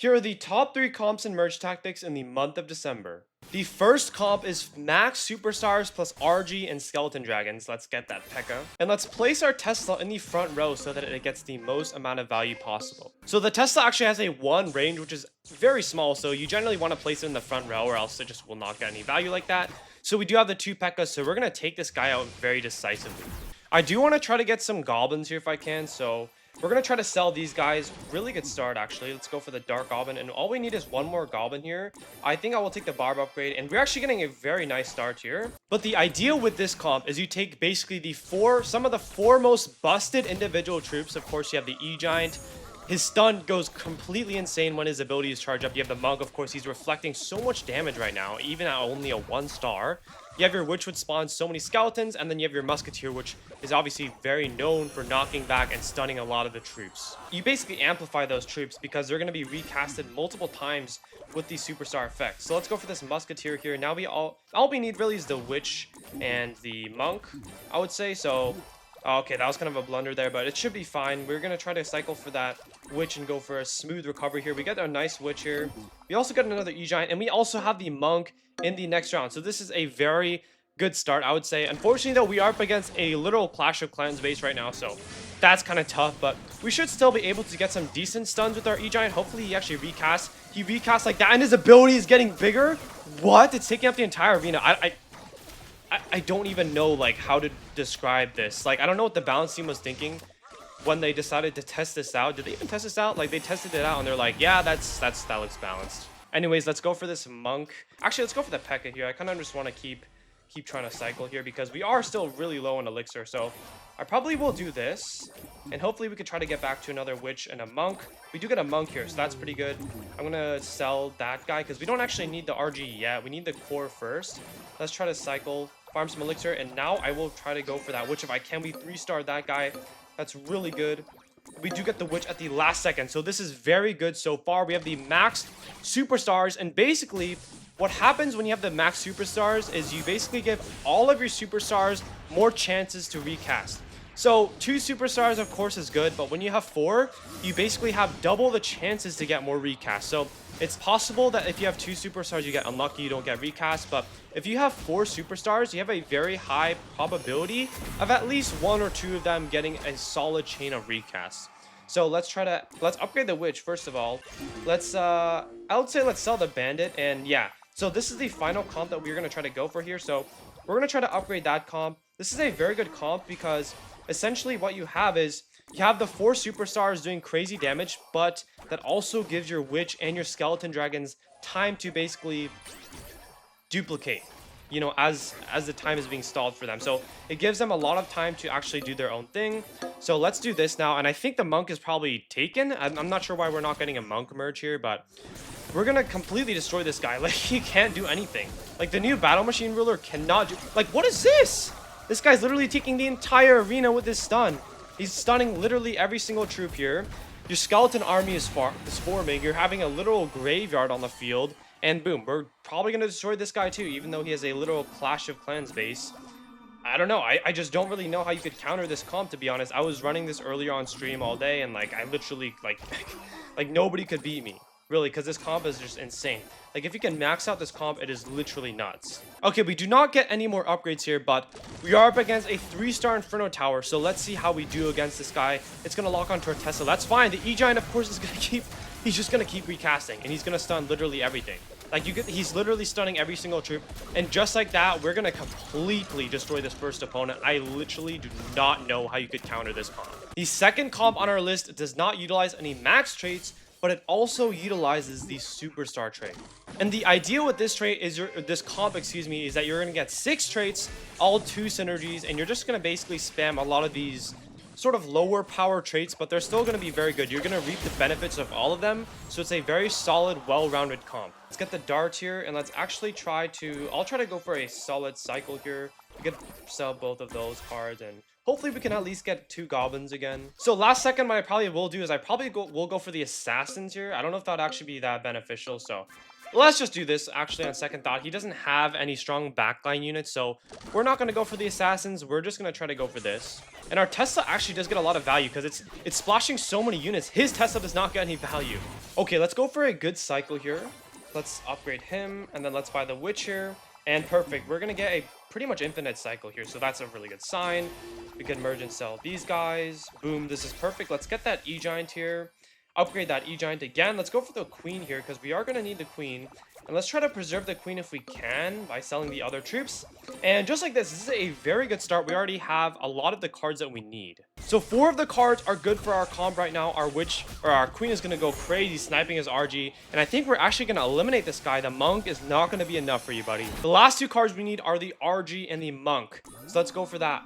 Here are the top 3 comps and merge tactics in the month of December. The first comp is max superstars plus RG and skeleton dragons. Let's get that P.E.K.K.A. And let's place our Tesla in the front row so that it gets the most amount of value possible. So the Tesla actually has a 1 range, which is very small, so you generally want to place it in the front row or else it just will not get any value like that. So we do have the 2 P.E.K.K.A, so we're going to take this guy out very decisively. I do want to try to get some goblins here if I can, so we're going to try to sell these guys. Really good start, actually. Let's go for the Dark Goblin, and all we need is 1 more Goblin here. I think I will take the Barb upgrade, and we're actually getting a very nice start here. But the idea with this comp is you take basically some of the 4 most busted individual troops. Of course, you have the E-Giant. His stun goes completely insane when his abilities charge up. You have the Monk, of course. He's reflecting so much damage right now, even at only a 1 star. You have your Witch, which spawns so many skeletons, and then you have your Musketeer, which is obviously very known for knocking back and stunning a lot of the troops. You basically amplify those troops because they're going to be recasted multiple times with these superstar effects. So let's go for this Musketeer here. Now all we need really is the Witch and the Monk, I would say. So okay, that was kind of a blunder there, but it should be fine. We're going to try to cycle for that Witch and go for a smooth recovery here. We get a nice Witch here. We also got another E-Giant, and we also have the Monk in the next round. So this is a very good start, I would say. Unfortunately, though, we are up against a literal Clash of Clans base right now, so that's kind of tough, but we should still be able to get some decent stuns with our E-Giant. Hopefully, he actually recasts. He recasts like that, and his ability is getting bigger. What? It's taking up the entire arena. I don't even know, like, how to describe this. Like, I don't know what the balance team was thinking when they decided to test this out. Did they even test this out? Like, they tested it out, and they're like, yeah, that looks balanced. Anyways, let's go for this Monk. Actually, let's go for the P.E.K.K.A here. I kind of just want to keep trying to cycle here because we are still really low on elixir. So I probably will do this, and hopefully we could try to get back to another Witch and a Monk. We do get a Monk here, so that's pretty good. I'm gonna sell that guy because we don't actually need the RG yet. We need the core first. Let's try to cycle, farm some elixir, and now I will try to go for that Witch if I can. We 3-star that guy. That's really good. We do get the Witch at the last second, so this is very good so far. We have the maxed superstars, and basically what happens when you have the max superstars is you basically give all of your superstars more chances to recast. So 2 superstars, of course, is good, but when you have 4, you basically have double the chances to get more recast. So it's possible that if you have 2 superstars, you get unlucky, you don't get recast. But if you have 4 superstars, you have a very high probability of at least 1 or 2 of them getting a solid chain of recasts. So let's upgrade the Witch first of all. I would say let's sell the Bandit, and yeah. So this is the final comp that we're going to try to go for here. So we're going to try to upgrade that comp. This is a very good comp because essentially what you have is you have the 4 superstars doing crazy damage, but that also gives your Witch and your Skeleton Dragons time to basically duplicate, you know, as the time is being stalled for them. So it gives them a lot of time to actually do their own thing. So let's do this now, and I think the Monk is probably taken. I'm not sure why we're not getting a Monk merge here, but we're gonna completely destroy this guy. Like, he can't do anything. Like, the new Battle Machine Ruler cannot do... Like, what is this? This guy's literally taking the entire arena with his stun. He's stunning literally every single troop here. Your skeleton army is forming. You're having a literal graveyard on the field. And boom, we're probably going to destroy this guy too, even though he has a literal Clash of Clans base. I don't know. I just don't really know how you could counter this comp, to be honest. I was running this earlier on stream all day, and like I literally like nobody could beat me. Really, because this comp is just insane. Like, if you can max out this comp, it is literally nuts. Okay, we do not get any more upgrades here, but we are up against a 3-star Inferno Tower, so let's see how we do against this guy. It's going to lock onto our Tesla. That's fine. The E-Giant, of course, is going to keep... He's just going to keep recasting, and he's going to stun literally everything. Like, he's literally stunning every single troop, and just like that, we're going to completely destroy this first opponent. I literally do not know how you could counter this comp. The second comp on our list does not utilize any max traits, but it also utilizes the superstar trait. And the idea with this trait is this comp, excuse me, is that you're gonna get 6 traits, all 2 synergies, and you're just gonna basically spam a lot of these sort of lower power traits, but they're still gonna be very good. You're gonna reap the benefits of all of them, so it's a very solid, well-rounded comp. Let's get the darts here, and let's actually I'll try to go for a solid cycle here. We could sell both of those cards, and hopefully we can at least get 2 goblins again. So last second, what I probably will do is will go for the assassins here. I don't know if that would actually be that beneficial, so Let's just do this, actually, on second thought. He doesn't have any strong backline units, so we're not going to go for the assassins. We're just going to try to go for this. And our Tesla actually does get a lot of value because it's splashing so many units. His Tesla does not get any value. Okay, let's go for a good cycle here. Let's upgrade him, and then let's buy the witch here. And perfect. We're going to get a pretty much infinite cycle here, so that's a really good sign. We can merge and sell these guys. Boom, this is perfect. Let's get that E-Giant here. Upgrade that E-Giant again. Let's go for the queen here because we are going to need the queen. And let's try to preserve the queen if we can by selling the other troops. And just like this is a very good start. We already have a lot of the cards that we need. So 4 of the cards are good for our comp right now. Our queen is going to go crazy sniping his RG. And I think we're actually going to eliminate this guy. The monk is not going to be enough for you, buddy. The last 2 cards we need are the RG and the monk. So let's go for that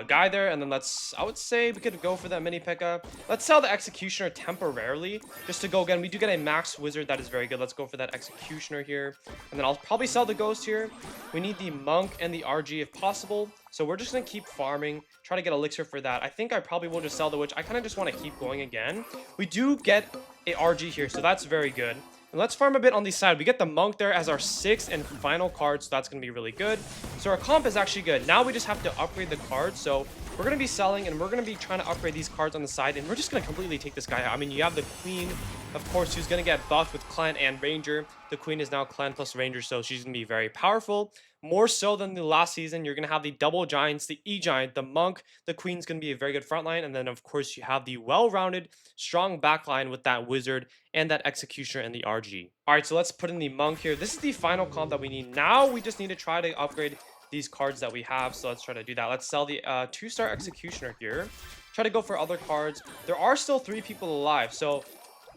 guy there, and then I would say we could go for that mini P.E.K.K.A. Let's sell the Executioner temporarily, just to go again. We do get a max wizard, that is very good. Let's go for that Executioner here, and then I'll probably sell the Ghost here. We need the Monk and the RG if possible, so we're just going to keep farming, try to get Elixir for that. I think I probably will just sell the Witch. I kind of just want to keep going again. We do get a RG here, so that's very good. And let's farm a bit on the side. We get the Monk there as our 6th and final card, so that's going to be really good. So our comp is actually good. Now we just have to upgrade the cards. So we're going to be selling, and we're going to be trying to upgrade these cards on the side, and we're just going to completely take this guy out. I mean, you have the Queen, of course, who's going to get buffed with Clan and Ranger. The Queen is now Clan plus Ranger, so she's going to be very powerful. More so than the last season, you're going to have the double giants, the E-Giant, the Monk. The Queen's going to be a very good front line. And then, of course, you have the well-rounded, strong backline with that Wizard and that Executioner and the RG. All right, so let's put in the Monk here. This is the final comp that we need. Now we just need to try to upgrade these cards that we have. So let's try to do that. Let's sell the 2-star Executioner here. Try to go for other cards. There are still 3 people alive, so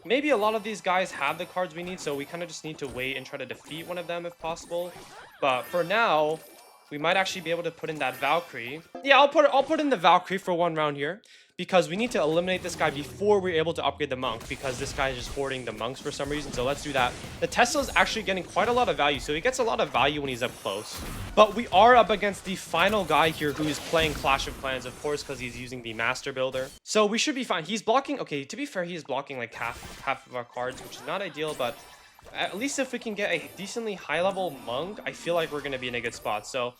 maybe a lot of these guys have the cards we need, so we kind of just need to wait and try to defeat one of them if possible. But for now, we might actually be able to put in that Valkyrie. Yeah, I'll put in the Valkyrie for 1 round here, because we need to eliminate this guy before we're able to upgrade the Monk, because this guy is just hoarding the monks for some reason. So let's do that. The Tesla is actually getting quite a lot of value, so he gets a lot of value when he's up close. But we are up against the final guy here who is playing Clash of Clans, of course, because he's using the Master Builder. So we should be fine. He's blocking, okay, to be fair, he is blocking like half of our cards, which is not ideal, but at least if we can get a decently high-level monk, I feel like we're going to be in a good spot. So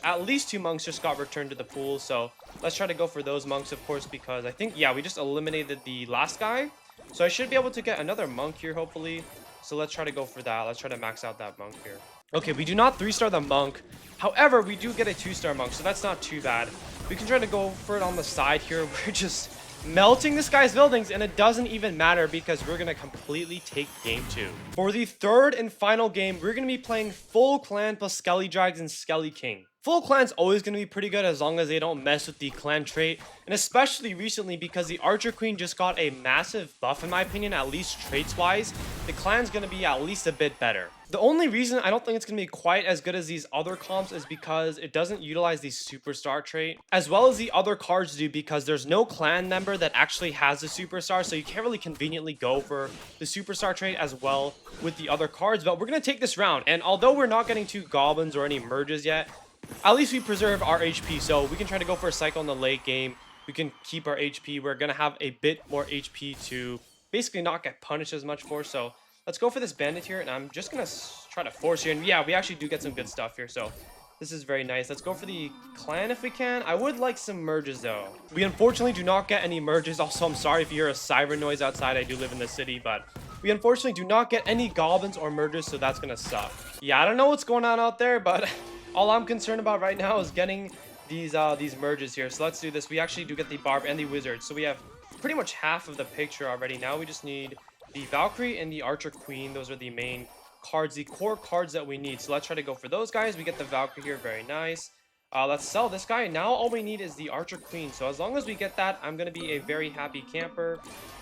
at least two monks just got returned to the pool. So let's try to go for those monks, of course, because I think, yeah, we just eliminated the last guy. So I should be able to get another monk here, hopefully. So let's try to go for that. Let's try to max out that monk here. Okay, we do not 3-star the monk. However, we do get a 2-star monk, so that's not too bad. We can try to go for it on the side here. We're just melting this guy's buildings, and it doesn't even matter because we're going to completely take game 2. For the 3rd and final game, we're going to be playing full clan plus Skelly Drags and Skelly King. Full clan's always going to be pretty good as long as they don't mess with the clan trait, and especially recently because the Archer Queen just got a massive buff in my opinion, at least traits wise. The clan's going to be at least a bit better. The only reason I don't think it's going to be quite as good as these other comps is because it doesn't utilize the superstar trait as well as the other cards do, because there's no clan member that actually has the superstar, so you can't really conveniently go for the superstar trait as well with the other cards. But we're going to take this round, and although we're not getting 2 goblins or any merges yet, at least we preserve our HP, so we can try to go for a cycle in the late game. We can keep our HP. We're going to have a bit more HP to basically not get punished as much for, so let's go for this bandit here, and I'm just going to try to force here. And yeah, we actually do get some good stuff here, so this is very nice. Let's go for the clan if we can. I would like some merges, though. We unfortunately do not get any merges. Also, I'm sorry if you hear a siren noise outside. I do live in the city, but we unfortunately do not get any goblins or merges, so that's going to suck. Yeah, I don't know what's going on out there, but all I'm concerned about right now is getting these merges here. So let's do this. We actually do get the barb and the wizard, so we have pretty much half of the picture already. Now we just need the Valkyrie and the Archer Queen. Those are the main cards, the core cards that we need. So let's try to go for those guys. We get the Valkyrie here, very nice. Let's sell this guy. Now all we need is the Archer Queen. So as long as we get that, I'm going to be a very happy camper.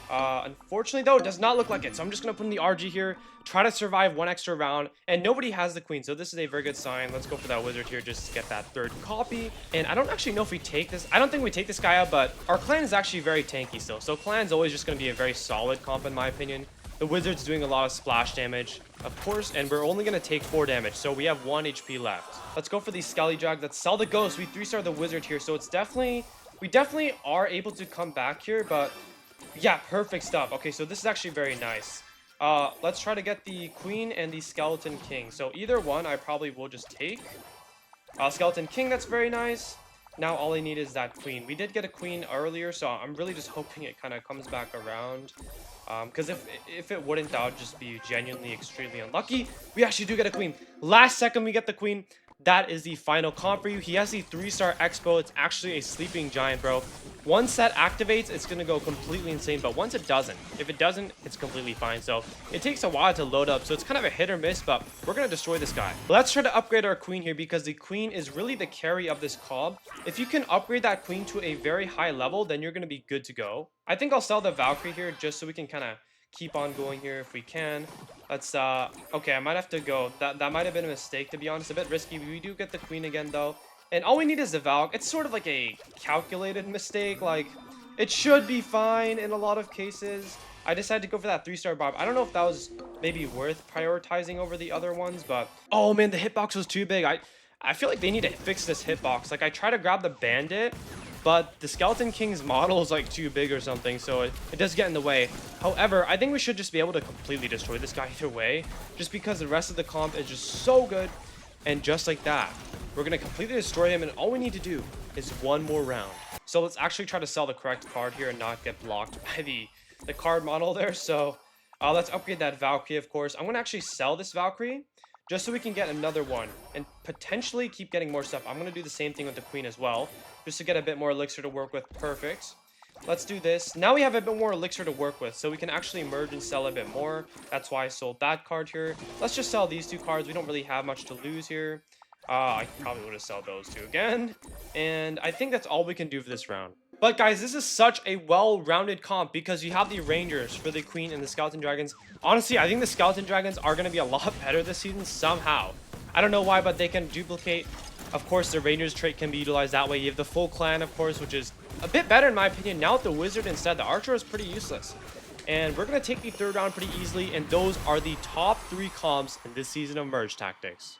Unfortunately, though, it does not look like it. So I'm just going to put in the RG here, try to survive 1 extra round, and nobody has the queen. So this is a very good sign. Let's go for that wizard here just to get that 3rd copy. And I don't actually know if we take this. I don't think we take this guy out, but our clan is actually very tanky still. So clan's always just going to be a very solid comp in my opinion. The wizard's doing a lot of splash damage, of course, and we're only going to take 4 damage. So we have 1 HP left. Let's go for the Skelly Jag. Let's sell the ghost. We 3-star the wizard here. So it's definitely, we definitely are able to come back here, but yeah, perfect stuff. Okay, so this is actually very nice. Let's try to get the queen and the skeleton king. So either one I probably will just take. Skeleton king, that's very nice. Now all I need is that queen. We did get a queen earlier, so I'm really just hoping it kind of comes back around. Because if it wouldn't, that would just be genuinely extremely unlucky. We actually do get a queen. Last second, we get the queen. That is the final comp for you. He has the 3-star expo. It's actually a sleeping giant, bro. Once that activates, it's going to go completely insane. But once it doesn't, if it doesn't, it's completely fine. So it takes a while to load up. So it's kind of a hit or miss, but we're going to destroy this guy. Let's try to upgrade our queen here because the queen is really the carry of this comp. If you can upgrade that queen to a very high level, then you're going to be good to go. I think I'll sell the Valkyrie here just so we can kind of keep on going here if we can. Let's okay, I might have to go. That might have been a mistake, to be honest. A bit risky. We do get the queen again though, and all we need is the Valk. It's sort of like a calculated mistake. Like, it should be fine in a lot of cases. I decided to go for that 3-star Bob. I don't know if that was maybe worth prioritizing over the other ones, but oh man, the hitbox was too big. I feel like they need to fix this hitbox. Like, I try to grab the bandit, but the Skeleton King's model is like too big or something, so it does get in the way. However, I think we should just be able to completely destroy this guy either way, just because the rest of the comp is just so good. And just like that, we're going to completely destroy him, and all we need to do is one more round. So let's actually try to sell the correct card here and not get blocked by the card model there. So let's upgrade that Valkyrie, of course. I'm going to actually sell this Valkyrie just so we can get another one and potentially keep getting more stuff. I'm going to do the same thing with the queen as well, just to get a bit more elixir to work with. Perfect. Let's do this. Now we have a bit more elixir to work with, so we can actually merge and sell a bit more. That's why I sold that card here. Let's just sell these 2 cards. We don't really have much to lose here. I probably would have sold those 2 again. And I think that's all we can do for this round. But guys, this is such a well-rounded comp because you have the Rangers for the Queen and the Skeleton Dragons. Honestly, I think the Skeleton Dragons are going to be a lot better this season somehow. I don't know why, but they can duplicate. Of course, the Rangers trait can be utilized that way. You have the full clan, of course, which is a bit better in my opinion. Now with the Wizard instead, the Archer is pretty useless. And we're going to take the 3rd round pretty easily, and those are the top 3 comps in this season of Merge Tactics.